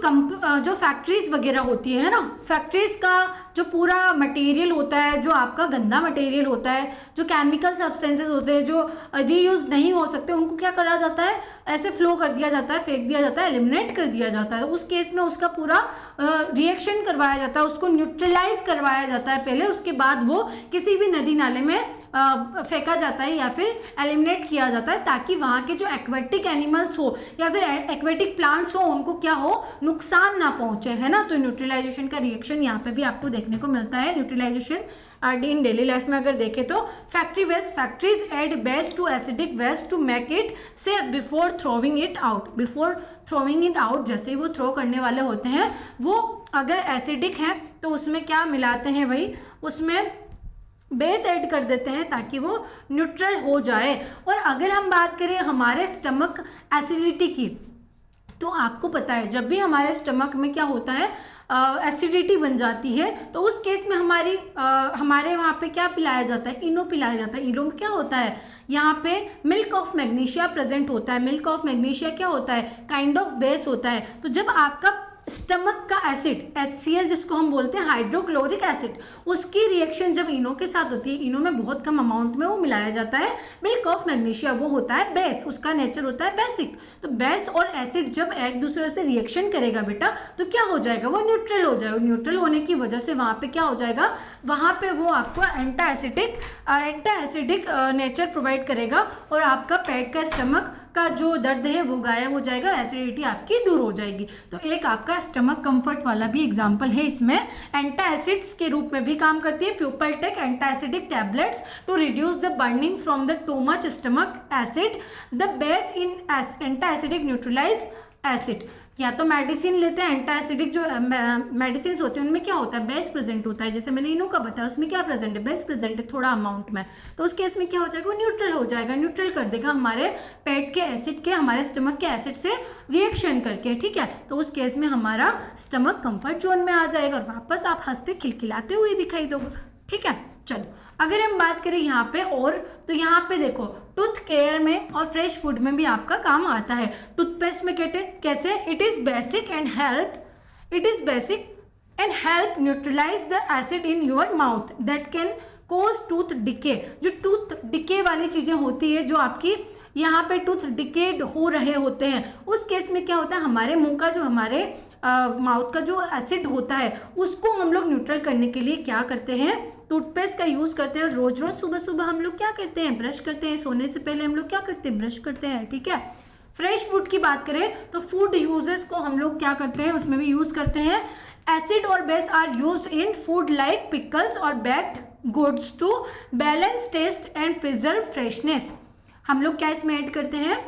फैक्ट्रीज वगैरह होती है ना, फैक्ट्रीज का जो पूरा मटेरियल होता है, जो आपका गंदा मटेरियल होता है, जो केमिकल सब्सटेंसेस होते हैं जो रीयूज नहीं हो सकते, उनको क्या करा जाता है, ऐसे फ्लो कर दिया जाता है, फेंक दिया जाता है, एलिमिनेट कर दिया जाता है। उस केस में उसका पूरा रिएक्शन करवाया जाता है, उसको न्यूट्रलाइज करवाया जाता है पहले, उसके बाद वो किसी भी नदी नाले में फेंका जाता है या फिर एलिमिनेट किया जाता है, ताकि वहाँ के जो एक्वेटिक एनिमल्स हो या फिर एक्वेटिक प्लांट्स हो उनको क्या हो, नुकसान ना पहुंचे, है ना। तो न्यूट्रलाइजेशन का रिएक्शन यहाँ पे भी आपको देखने को मिलता है। न्यूट्रलाइजेशन इन डेली लाइफ में अगर देखें तो factory waste, factories add base to acidic waste to make it से before throwing it out. Before throwing it out, जैसे ही वो थ्रो करने वाले होते हैं, वो अगर एसिडिक है तो उसमें क्या मिलाते हैं भाई, उसमें बेस ऐड कर देते हैं ताकि वो न्यूट्रल हो जाए। और अगर हम बात करें हमारे स्टमक एसिडिटी की, तो आपको पता है जब भी हमारे स्टमक में क्या होता है, एसिडिटी बन जाती है, तो उस केस में हमारे वहाँ पे क्या पिलाया जाता है, इनो पिलाया जाता है। इनो में क्या होता है, यहाँ पे मिल्क ऑफ मैग्नीशिया प्रेजेंट होता है। मिल्क ऑफ मैग्नीशिया क्या होता है, काइंड ऑफ बेस होता है। तो जब आपका स्टमक का एसिड HCl जिसको हम बोलते हैं हाइड्रोक्लोरिक एसिड, उसकी रिएक्शन जब इनो के साथ होती है, इनो में बहुत कम अमाउंट में वो मिलाया जाता है मिल्क ऑफ मैग्नीशिया, वो होता है बेस, उसका नेचर होता है बेसिक। तो बेस और एसिड जब एक दूसरे से रिएक्शन करेगा बेटा, तो क्या हो जाएगा, वो न्यूट्रल हो जाएगा। न्यूट्रल होने की वजह से वहाँ पे क्या हो जाएगा, वहाँ पे वो आपको एंटी एसिडिक नेचर प्रोवाइड करेगा और आपका पेट का स्टमक का जो दर्द है वो गायब हो जाएगा, एसिडिटी आपकी दूर हो जाएगी। तो एक आपका स्टमक कंफर्ट वाला भी एग्जांपल है, इसमें एंटी एसिड्स के रूप में भी काम करती है। People take anti acidic tablets to reduce the burning from the too much stomach acid. The base in anti acidic neutralize acid. या तो मेडिसिन लेते हैं, एंटी एसिडिक जो मेडिसिन होते हैं उनमें क्या होता है, बेस प्रेजेंट होता है। जैसे मैंने इनो का बताया, उसमें क्या प्रेजेंट है, बेस प्रेजेंट है थोड़ा अमाउंट में। तो उस केस में क्या हो जाएगा, वो न्यूट्रल हो जाएगा, न्यूट्रल कर देगा हमारे पेट के एसिड के, हमारे स्टमक के एसिड से रिएक्शन करके, ठीक है। तो उस केस में हमारा स्टमक कंफर्ट जोन में आ जाएगा और वापस आप हंसते खिलखिलाते हुए दिखाई दोगे, ठीक है। चलो अगर हम बात करें यहाँ पे और, तो यहाँ पे देखो टूथ केयर में और फ्रेश फूड में भी आपका काम आता है। टूथपेस्ट में कैसे, it is basic and help neutralize the acid in your mouth that can cause tooth decay. जो टूथ डिके वाली चीज़ें होती है, जो आपकी यहाँ पे टूथ डिकेड हो रहे होते हैं, उस केस में क्या होता है, हमारे मुंह का जो हमारे माउथ का जो एसिड होता है उसको हम लोग न्यूट्रल करने के लिए क्या करते हैं, टूथपेस्ट का यूज़ करते हैं। रोज रोज सुबह सुबह हम लोग क्या करते हैं, ब्रश करते हैं। सोने से पहले हम लोग क्या करते हैं, ब्रश करते हैं, ठीक है। फ्रेश फूड की बात करें तो फूड यूजेस को हम लोग क्या करते हैं, उसमें भी यूज़ करते हैं। एसिड और base are used in food like pickles और baked goods to balance taste and preserve freshness. हम लोग क्या इसमें ऐड करते हैं,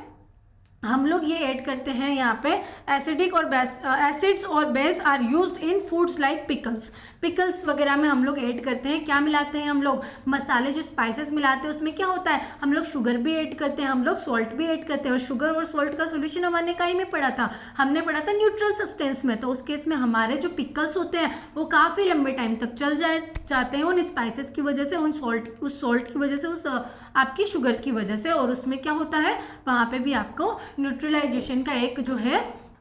हम लोग ये ऐड करते हैं यहाँ पे एसिडिक और एसिड्स और base are used in foods like pickles वगैरह में हम लोग ऐड करते हैं। क्या मिलाते हैं हम लोग, मसाले जो स्पाइसेस मिलाते हैं उसमें क्या होता है, हम लोग शुगर भी ऐड करते हैं, हम लोग सॉल्ट भी ऐड करते हैं। और शुगर और सॉल्ट का सोल्यूशन हमने कहीं में पढ़ा था, हमने पढ़ा था न्यूट्रल सब्सटेंस में। तो उस केस में हमारे जो पिकल्स होते हैं वो काफ़ी लंबे टाइम तक चल जाते हैं उन स्पाइसेस की वजह से, उस सॉल्ट की वजह से, उस आपकी शुगर की वजह से। और उसमें क्या होता है, वहाँ पे भी आपको न्यूट्रलाइजेशन का एक जो है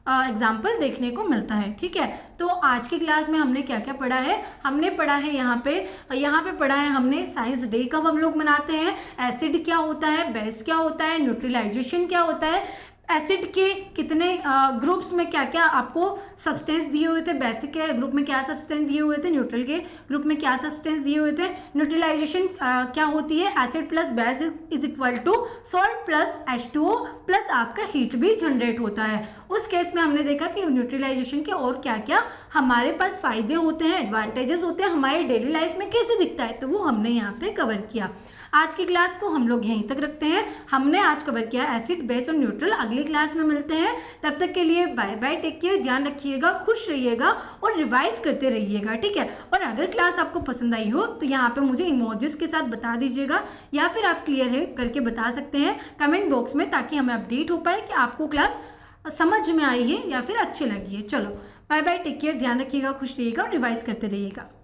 एग्जाम्पल देखने को मिलता है, ठीक है। तो आज की क्लास में हमने क्या क्या पढ़ा है, हमने पढ़ा है यहाँ पे पढ़ा है हमने साइंस डे कब हम लोग मनाते हैं, एसिड क्या होता है, बेस क्या होता है, न्यूट्रलाइजेशन क्या होता है, एसिड के कितने ग्रुप्स में क्या क्या आपको सब्सटेंस दिए हुए थे, बेसिक के ग्रुप में क्या सब्सटेंस दिए हुए थे, न्यूट्रल के ग्रुप में क्या सब्सटेंस दिए हुए थे, न्यूट्रलाइजेशन क्या होती है, acid plus base is equal to salt plus H2O plus आपका हीट भी जनरेट होता है। उस केस में हमने देखा कि न्यूट्रलाइजेशन के और क्या क्या हमारे पास फ़ायदे होते हैं, एडवांटेजेस होते हैं, हमारे डेली लाइफ में कैसे दिखता है, तो वो हमने यहाँ पे कवर किया। आज की क्लास को हम लोग यहीं तक रखते हैं। हमने आज कवर किया एसिड, बेस और न्यूट्रल। अगली क्लास में मिलते हैं, तब तक के लिए बाय बाय, टेक केयर, ध्यान रखिएगा, खुश रहिएगा और रिवाइज करते रहिएगा, ठीक है। और अगर क्लास आपको पसंद आई हो तो यहाँ पे मुझे इमोजीज के साथ बता दीजिएगा, या फिर आप क्लियर है करके बता सकते हैं कमेंट बॉक्स में, ताकि हमें अपडेट हो पाए कि आपको क्लास समझ में आई है या फिर अच्छी लगी है। चलो बाय बाय, टेक केयर, ध्यान रखिएगा, खुश रहिएगा और रिवाइज करते रहिएगा।